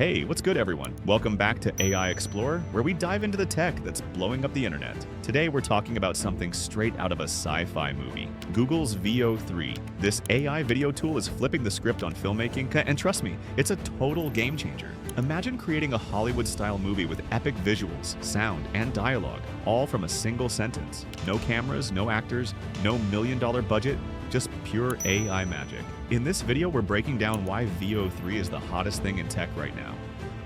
Hey, what's good everyone? Welcome back to AI Explorer, where we dive into the tech that's blowing up the internet. Today we're talking about something straight out of a sci-fi movie, Google's Veo3. This AI video tool is flipping the script on filmmaking, and trust me, it's a total game changer. Imagine creating a Hollywood-style movie with epic visuals, sound, and dialogue, all from a single sentence. No cameras, no actors, no million-dollar budget, just pure AI magic. In this video, we're breaking down why Veo3 is the hottest thing in tech right now,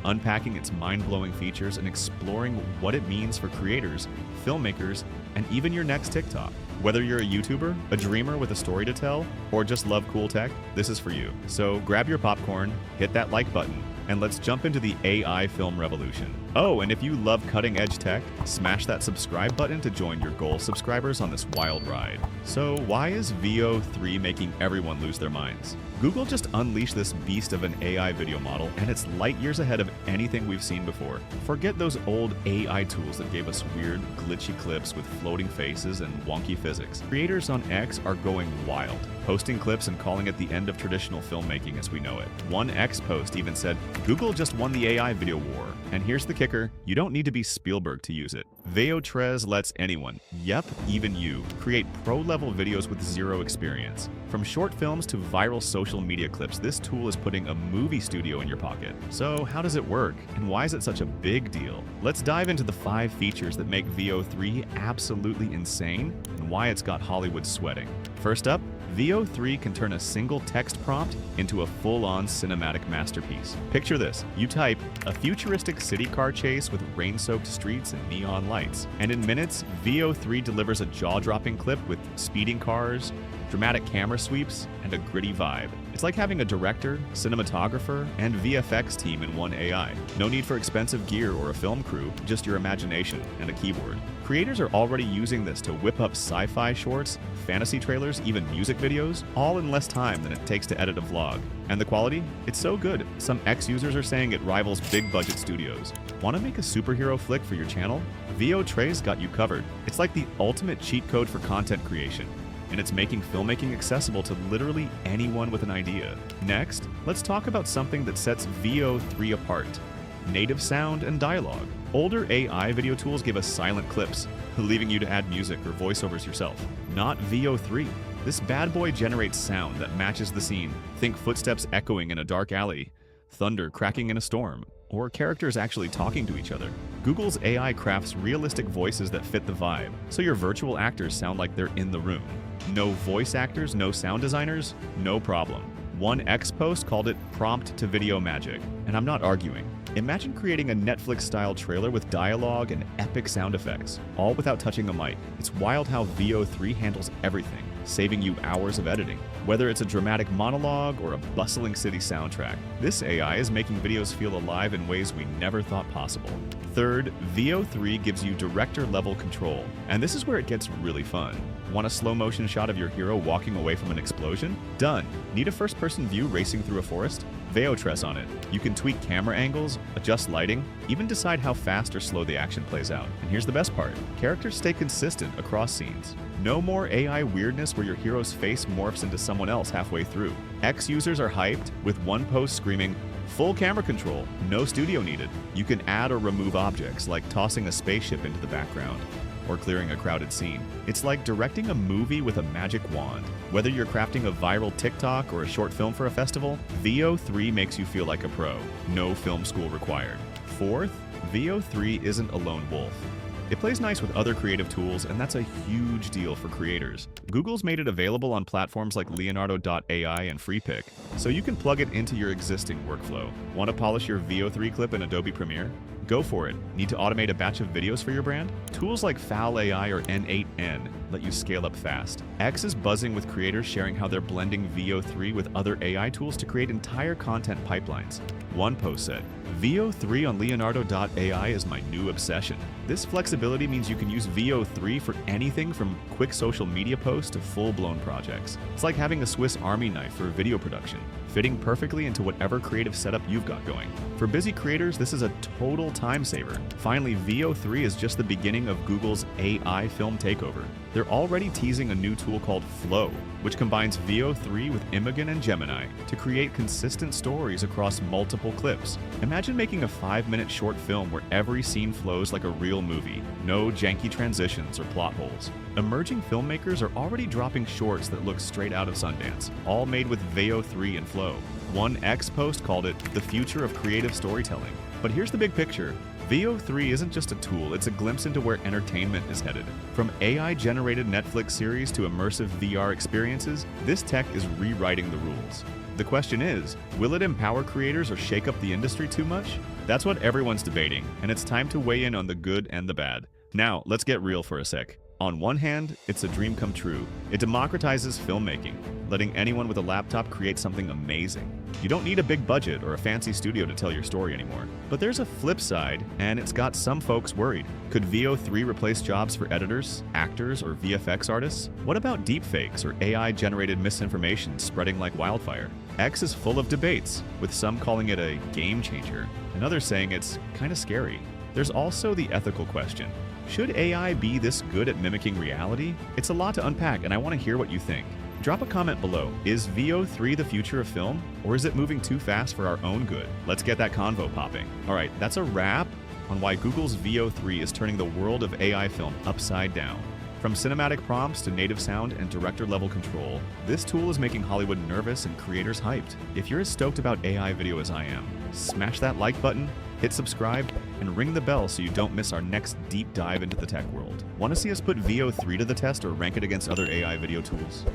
unpacking its mind-blowing features and exploring what it means for creators, filmmakers, and even your next TikTok. Whether you're a YouTuber, a dreamer with a story to tell, or just love cool tech, this is for you. So grab your popcorn, hit that like button, and let's jump into the AI film revolution. Oh, and if you love cutting-edge tech, smash that subscribe button to join your goal subscribers on this wild ride. So why is Veo3 making everyone lose their minds? Google just unleashed this beast of an AI video model, and it's light years ahead of anything we've seen before. Forget those old AI tools that gave us weird, glitchy clips with floating faces and wonky physics. Creators on X are going wild, posting clips and calling it the end of traditional filmmaking as we know it. One X post even said, "Google just won the AI video war." And here's the kicker, you don't need to be Spielberg to use it. Veo3 lets anyone, yep, even you, create pro-level videos with zero experience. From short films to viral social media clips, this tool is putting a movie studio in your pocket. So how does it work, and why is it such a big deal? Let's dive into the 5 features that make Veo3 absolutely insane and why it's got Hollywood sweating. First up, Veo3 can turn a single text prompt into a full-on cinematic masterpiece. Picture this, you type, "a futuristic city car chase with rain-soaked streets and neon lights," and in minutes, Veo3 delivers a jaw-dropping clip with speeding cars, dramatic camera sweeps, and a gritty vibe. It's like having a director, cinematographer, and VFX team in one AI. No need for expensive gear or a film crew, just your imagination and a keyboard. Creators are already using this to whip up sci-fi shorts, fantasy trailers, even music videos, all in less time than it takes to edit a vlog. And the quality? It's so good. Some X-users are saying it rivals big-budget studios. Want to make a superhero flick for your channel? Veo3's got you covered. It's like the ultimate cheat code for content creation, and it's making filmmaking accessible to literally anyone with an idea. Next, let's talk about something that sets Veo3 apart: native sound and dialogue. Older AI video tools give us silent clips, leaving you to add music or voiceovers yourself. Not Veo3. This bad boy generates sound that matches the scene. Think footsteps echoing in a dark alley, thunder cracking in a storm, or characters actually talking to each other. Google's AI crafts realistic voices that fit the vibe, so your virtual actors sound like they're in the room. No voice actors, no sound designers, no problem. One X post called it prompt to video magic, and I'm not arguing. Imagine creating a Netflix-style trailer with dialogue and epic sound effects, all without touching a mic. It's wild how Veo3 handles everything, saving you hours of editing. Whether it's a dramatic monologue or a bustling city soundtrack, this AI is making videos feel alive in ways we never thought possible. Third, Veo3 gives you director-level control, and this is where it gets really fun. Want a slow-motion shot of your hero walking away from an explosion? Done. Need a first-person view racing through a forest? Veo3 on it. You can tweak camera angles, adjust lighting, even decide how fast or slow the action plays out. And here's the best part, characters stay consistent across scenes. No more AI weirdness where your hero's face morphs into someone else halfway through. X users are hyped, with one post screaming, "Full camera control, no studio needed." You can add or remove objects, like tossing a spaceship into the background, or clearing a crowded scene. It's like directing a movie with a magic wand. Whether you're crafting a viral TikTok or a short film for a festival, Veo3 makes you feel like a pro. No film school required. Fourth, Veo3 isn't a lone wolf. It plays nice with other creative tools, and that's a huge deal for creators. Google's made it available on platforms like Leonardo.ai and Freepik, so you can plug it into your existing workflow. Want to polish your Veo3 clip in Adobe Premiere? Go for it. Need to automate a batch of videos for your brand? Tools like Foul AI or N8N let you scale up fast. X is buzzing with creators sharing how they're blending Veo3 with other AI tools to create entire content pipelines. One post said, "Veo3 on Leonardo.ai is my new obsession." This flexibility means you can use Veo3 for anything from quick social media posts to full-blown projects. It's like having a Swiss Army knife for video production. fitting perfectly into whatever creative setup you've got going. For busy creators, this is a total time saver. Finally, Veo3 is just the beginning of Google's AI film takeover. They're already teasing a new tool called Flow, which combines Veo3 with Imagen and Gemini to create consistent stories across multiple clips. Imagine making a 5-minute short film where every scene flows like a real movie, no janky transitions or plot holes. Emerging filmmakers are already dropping shorts that look straight out of Sundance, all made with Veo3 and Flow. One X post called it the future of creative storytelling. But here's the big picture. Veo3 isn't just a tool, it's a glimpse into where entertainment is headed. From AI-generated Netflix series to immersive VR experiences, this tech is rewriting the rules. The question is, will it empower creators or shake up the industry too much? That's what everyone's debating, and it's time to weigh in on the good and the bad. Now, let's get real for a sec. On one hand, it's a dream come true. It democratizes filmmaking, letting anyone with a laptop create something amazing. You don't need a big budget or a fancy studio to tell your story anymore. But there's a flip side, and it's got some folks worried. Could Veo3 replace jobs for editors, actors, or VFX artists? What about deepfakes or AI-generated misinformation spreading like wildfire? X is full of debates, with some calling it a game changer, and others saying it's kind of scary. There's also the ethical question. Should AI be this good at mimicking reality? It's a lot to unpack, and I want to hear what you think. Drop a comment below. Is Veo3 the future of film, or is it moving too fast for our own good? Let's get that convo popping. All right, that's a wrap on why Google's Veo3 is turning the world of AI film upside down. From cinematic prompts to native sound and director-level control, this tool is making Hollywood nervous and creators hyped. If you're as stoked about AI video as I am, smash that like button, hit subscribe, and ring the bell so you don't miss our next deep dive into the tech world. Want to see us put Veo3 to the test or rank it against other AI video tools?